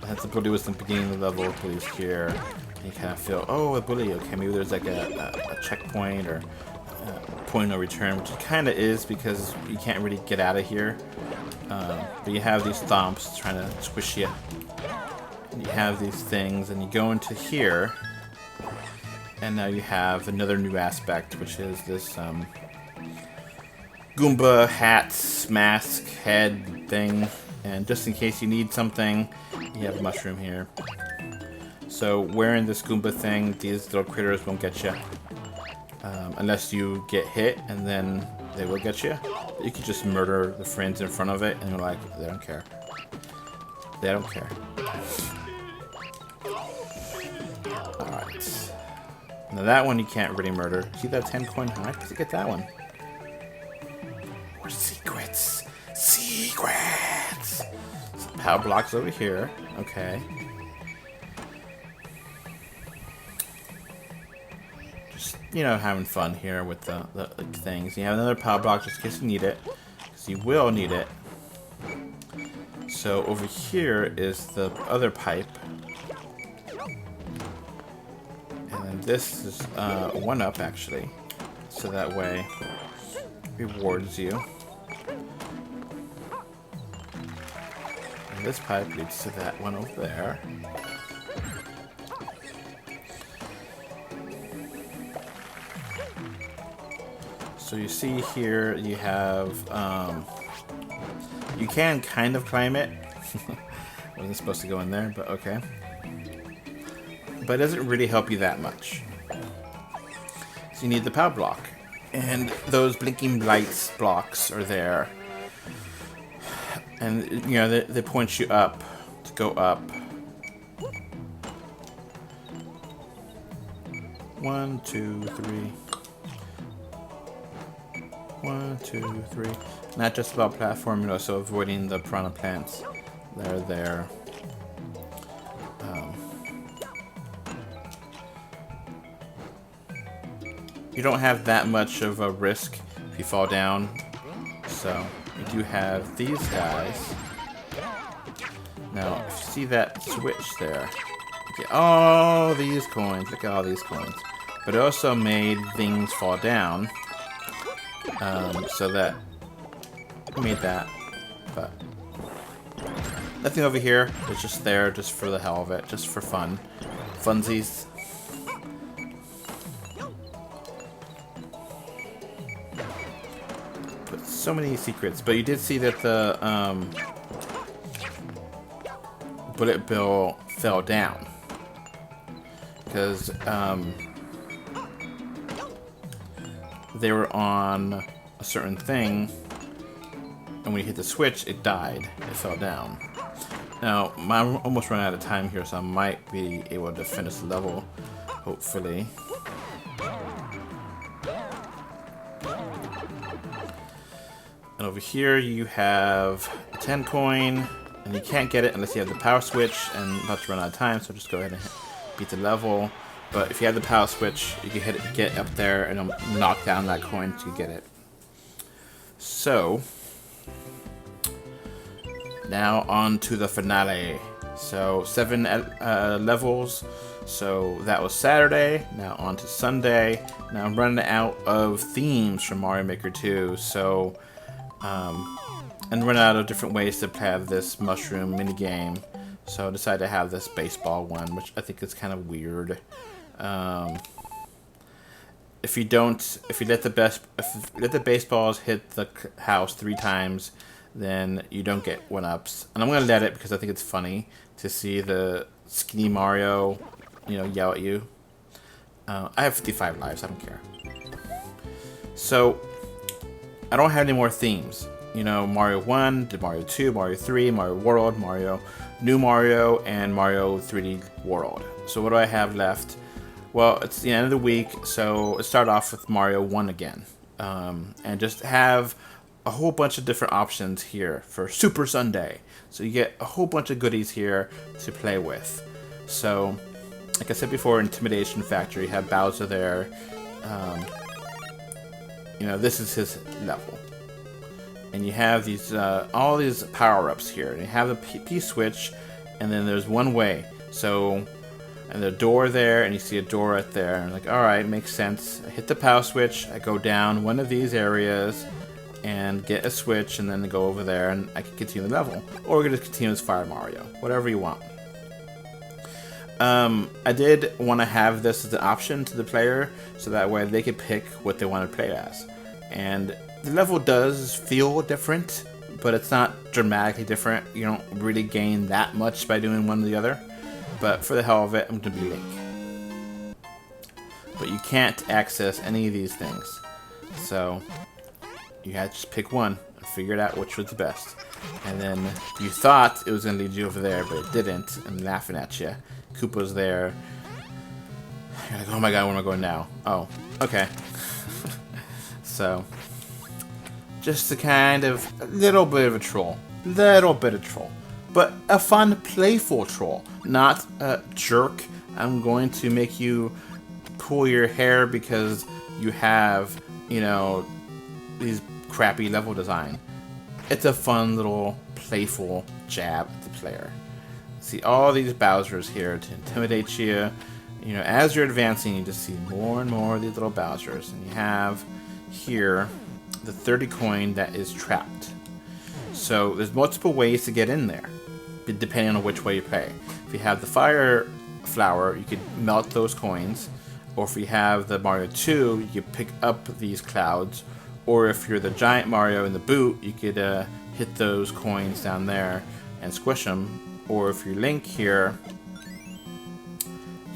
That's the bully was the beginning of the level, bully's here. And you kind of feel, oh, a bully, okay, maybe there's like a checkpoint or a point of no return, which it kind of is because you can't really get out of here. But you have these thumps trying to squish you. And you have these things, and you go into here, and now you have another new aspect, which is this Goomba hat, mask, head thing. And just in case you need something, you have a mushroom here. So wearing this Goomba thing, these little critters won't get you. Unless you get hit, and then they will get you. You could just murder the friends in front of it, and you're like, they don't care. They don't care. Alright. Now that one you can't really murder. See that 10 coin high? Because you get that one. More secrets. Secrets! So power blocks over here. Okay. Just, you know, having fun here with the things. You have another power block just in case you need it. Because you will need it. So over here is the other pipe. And then this is one up actually. So that way rewards you. And this pipe leads to that one over there. So you see here you have you can kind of climb it. Wasn't supposed to go in there, but okay. But it doesn't really help you that much. So you need the power block. And those blinking lights blocks are there. And, you know, they point you up to go up. 1, 2, 3. 1, 2, 3. Not just about platforming, also avoiding the piranha plants that are there. You don't have that much of a risk if you fall down. So you do have these guys. Now, if you see that switch there, you get all these coins. Look at all these coins. But it also made things fall down. So that made that. But nothing over here. It's just there just for the hell of it. Just for fun. Funsies. But so many secrets. But you did see that the bullet bill fell down. Because they were on a certain thing, and when you hit the switch, it died. It fell down. Now, I'm almost running out of time here, so I might be able to finish the level, hopefully. And over here, you have a 10 coin, and you can't get it unless you have the power switch, and I'm about to run out of time, so just go ahead and beat the level. But if you have the power switch, you can get up there and it'll knock down that coin to get it. So, now on to the finale. So, 7 levels. So, that was Saturday. Now on to Sunday. Now I'm running out of themes from Mario Maker 2. So, and running out of different ways to have this mushroom minigame. So I decided to have this baseball one, which I think is kind of weird. If you let the baseballs hit the house 3 times, then you don't get 1-ups. And I'm gonna let it because I think it's funny to see the skinny Mario, yell at you. I have 55 lives. I don't care. So I don't have any more themes. Mario 1, Mario 2, Mario 3, Mario World, Mario New Mario, and Mario 3D World. So what do I have left? Well, it's the end of the week, so let's start off with Mario 1 again. And just have a whole bunch of different options here for Super Sunday. So you get a whole bunch of goodies here to play with. So, like I said before, Intimidation Factory, you have Bowser there. This is his level. And you have these all these power-ups here. And you have the P-switch, and then there's one way. So, and the door there, and you see a door right there. And like, alright, makes sense. I hit the power switch, I go down one of these areas, and get a switch, and then go over there, and I can continue the level. Or we're going to continue as Fire Mario. Whatever you want. I did want to have this as an option to the player, so that way they could pick what they want to play as. And the level does feel different, but it's not dramatically different. You don't really gain that much by doing one or the other. But for the hell of it, I'm going to be Link. But you can't access any of these things. So, you had to just pick one and figure out which was the best. And then you thought it was going to lead you over there, but it didn't. I'm laughing at you. Koopa's there. You're like, oh my god, where am I going now? Oh, okay. So, just a kind of a little bit of a troll. But a fun, playful troll. Not a jerk. I'm going to make you pull your hair because you have, these crappy level design. It's a fun little, playful jab at the player. See all these Bowsers here to intimidate you. As you're advancing, you just see more and more of these little Bowsers. And you have here the 30 coin that is trapped. So there's multiple ways to get in there, depending on which way you play. If you have the fire flower, you could melt those coins. Or if you have the Mario 2, you could pick up these clouds. Or if you're the giant Mario in the boot, you could hit those coins down there and squish them. Or if you're Link here,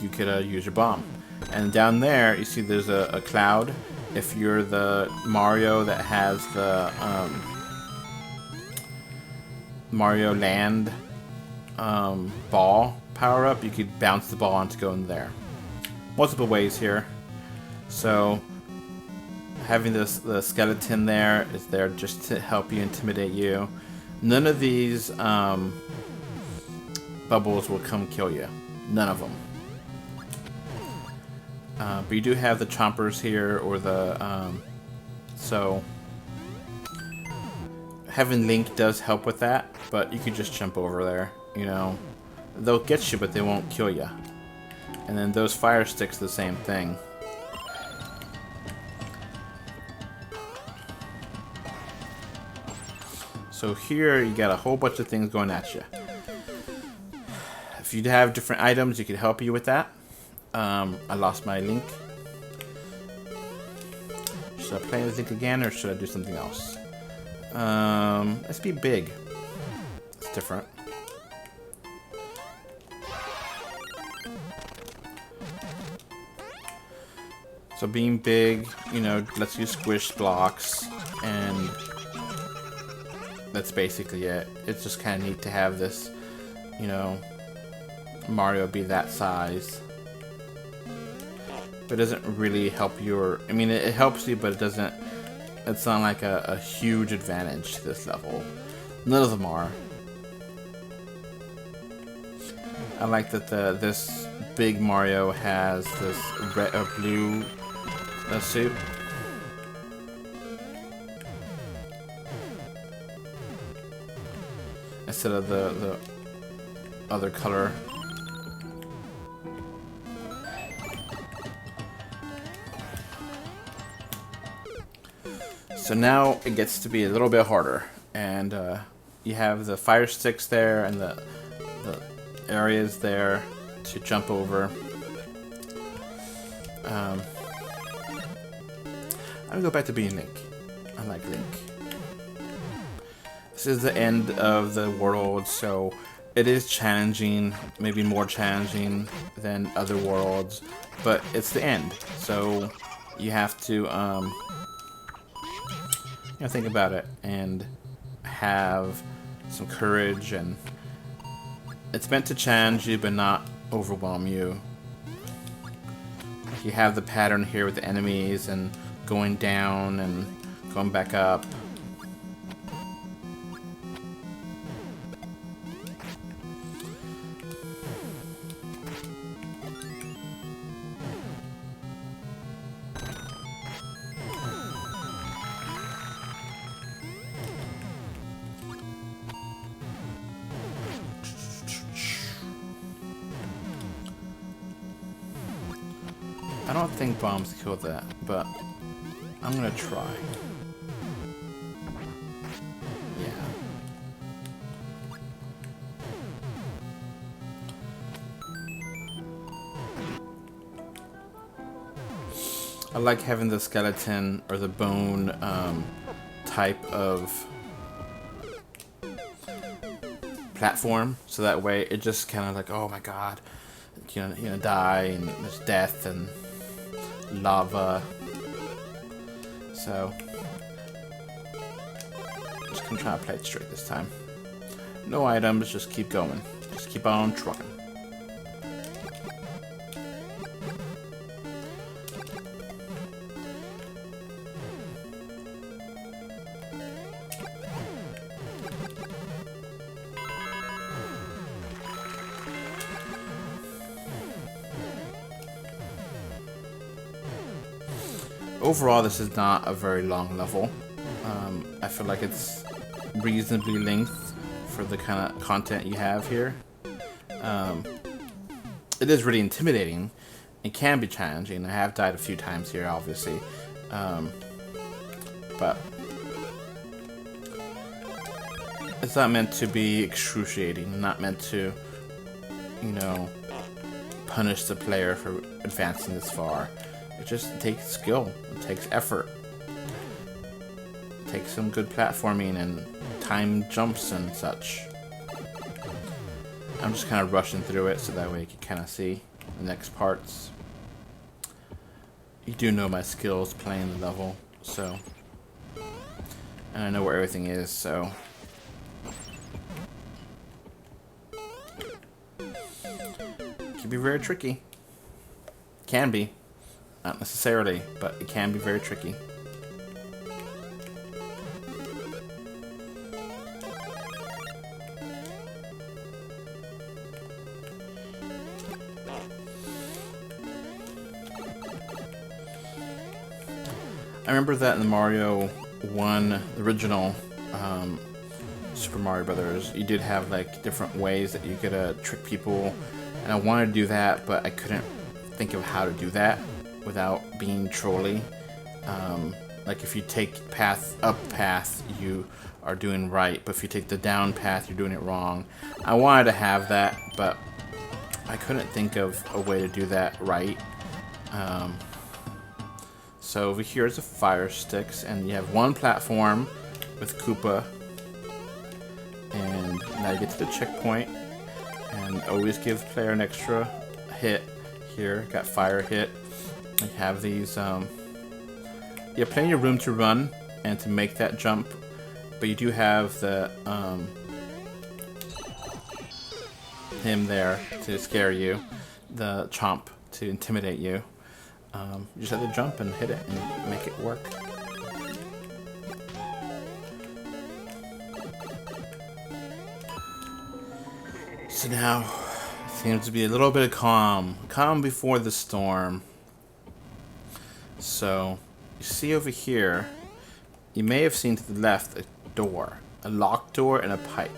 you could use your bomb. And down there, you see there's a cloud. If you're the Mario that has the Mario Land ball power-up, you could bounce the ball on to go in there. Multiple ways here. So, having the skeleton there is there just to help you, intimidate you. None of these bubbles will come kill you. None of them. But you do have the chompers here, or the so having Link does help with that. But you could just jump over there. You know, they'll get you, but they won't kill you. And then those fire sticks, the same thing. So here you got a whole bunch of things going at you. If you have different items, you could help you with that. I lost my Link. Should I play as Link again, or should I do something else? Let's be big. It's different. So being big, you know, lets you squish blocks, and that's basically it. It's just kind of neat to have this, you know, Mario be that size. But it doesn't really help your... I mean, it helps you, but it doesn't... It's not like a huge advantage to this level. None of them are. I like that this big Mario has this red or blue suit. Instead of the other color. So now it gets to be a little bit harder, and you have the fire sticks there and the areas there to jump over. I'm gonna go back to being Link. I like Link. This is the end of the world, so it is challenging, maybe more challenging than other worlds, but it's the end, so you have to you know, think about it and have some courage, and it's meant to challenge you but not overwhelm you. You have the pattern here with the enemies and going down and going back up. I don't think bombs kill that, but I'm gonna try. Yeah. I like having the skeleton or the bone type of platform, so that way it just kind of like, oh my god, you're gonna die, and there's death and lava. So I'm just gonna try to play it straight this time. No items, just keep going. Just keep on trucking. Overall, this is not a very long level. I feel like it's reasonably length for the kind of content you have here. It is really intimidating. It can be challenging. I have died a few times here, obviously. But it's not meant to be excruciating. Not meant to, you know, punish the player for advancing this far. It just takes skill. It takes effort. It takes some good platforming and time jumps and such. I'm just kind of rushing through it so that way you can kind of see the next parts. You do know my skills playing the level, so... And I know where everything is, so... It can be very tricky. Can be. Not necessarily, but it can be very tricky. remember that in the Mario 1 original Super Mario Brothers, you did have like different ways that you could trick people, and I wanted to do that, but I couldn't think of how to do that without being trolly. Like if you take up path, you are doing right, but if you take the down path, you're doing it wrong. I wanted to have that, but I couldn't think of a way to do that right. So over here is the fire sticks, and you have one platform with Koopa, and now you get to the checkpoint, and always give the player an extra hit. Here, got fire hit. You have these, you have plenty of room to run and to make that jump, but you do have the, him there to scare you, the Chomp to intimidate you. You just have to jump and hit it and make it work. So now, it seems to be a little bit of calm before the storm. So, you see over here, you may have seen to the left a door, a locked door and a pipe.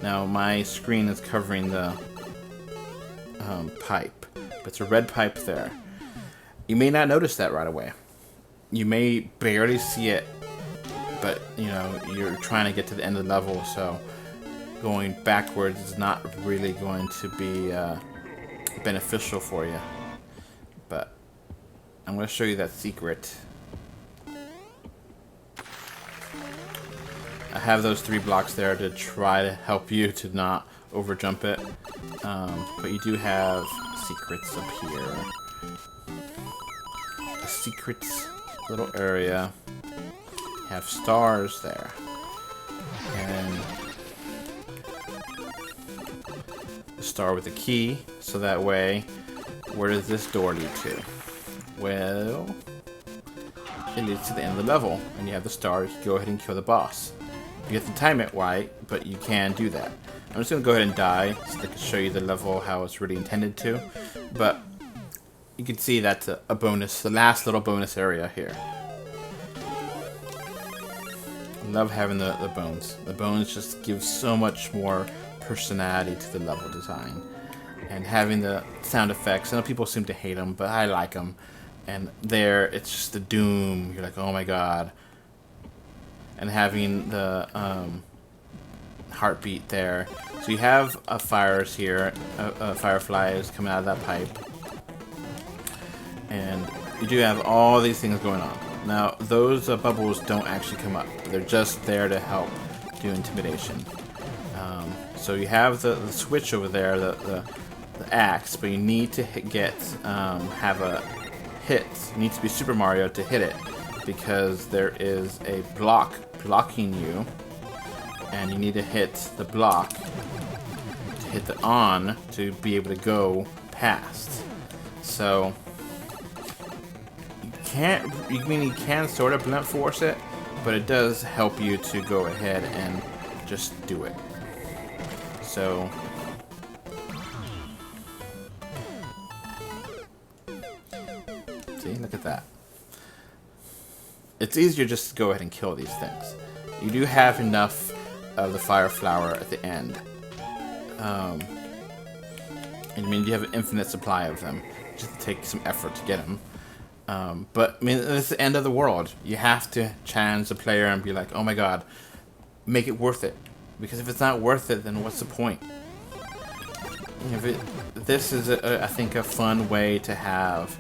Now my screen is covering the pipe, but it's a red pipe there. You may not notice that right away. You may barely see it, but you know, you're trying to get to the end of the level, so going backwards is not really going to be beneficial for you. But I'm going to show you that secret. I have those 3 blocks there to try to help you to not overjump it. But you do have secrets up here. A secret little area. You have stars there. And a star with a key, so that way, where does this door lead to? Well, it leads to the end of the level, and you have the star. You can go ahead and kill the boss. You have to time it right, but you can do that. I'm just going to go ahead and die so I can show you the level how it's really intended to. But you can see that's a bonus, the last little bonus area here. I love having the bones. The bones just give so much more personality to the level design. And having the sound effects, I know people seem to hate them, but I like them. And there, it's just the doom. You're like, oh my god. And having the heartbeat there. So you have fires here, fireflies coming out of that pipe. And you do have all these things going on. Now, those bubbles don't actually come up. They're just there to help do intimidation. So you have the switch over there, the axe, but you need to have a hit. You need to be Super Mario to hit it, because there is a block blocking you, and you need to hit the block to hit the on to be able to go past. So you can sort of blunt force it, but it does help you to go ahead and just do it. So see, look at that. It's easier just to go ahead and kill these things. You do have enough of the fire flower at the end. I mean, you have an infinite supply of them. Just take some effort to get them. But I mean, it's the end of the world. You have to challenge the player and be like, oh my god, make it worth it. Because if it's not worth it, then what's the point? This is, I think, a fun way to have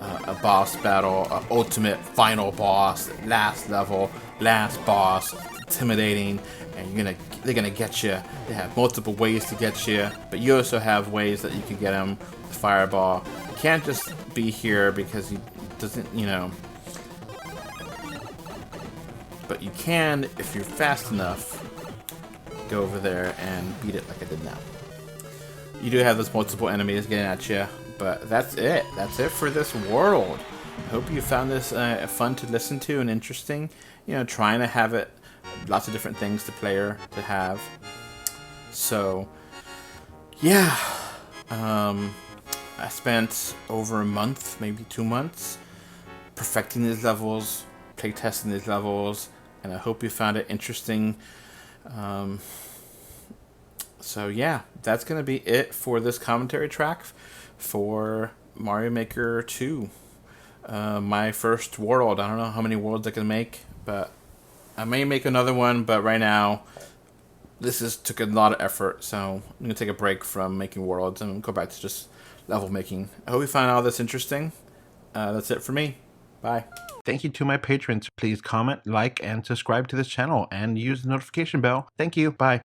a boss battle, an ultimate final boss, last level, last boss, intimidating, and they're gonna get you. They have multiple ways to get you, but you also have ways that you can get them with Fireball. You can't just be here because he doesn't, but you can, if you're fast enough, go over there and beat it like I did now. You do have those multiple enemies getting at you, but that's it. That's it for this world. I hope you found this fun to listen to and interesting. Trying to have it, lots of different things to player to have. So, yeah. I spent over a month, maybe 2 months, perfecting these levels, playtesting these levels, and I hope you found it interesting. So yeah, that's going to be it for this commentary track for Mario Maker 2. My first world. I don't know how many worlds I can make, but I may make another one, but right now this took a lot of effort, so I'm going to take a break from making worlds and go back to just level making. I hope you found all this interesting. That's it for me. Bye.
Thank you to my patrons. Please comment, like, and subscribe to this channel, and use the notification bell. Thank you. Bye.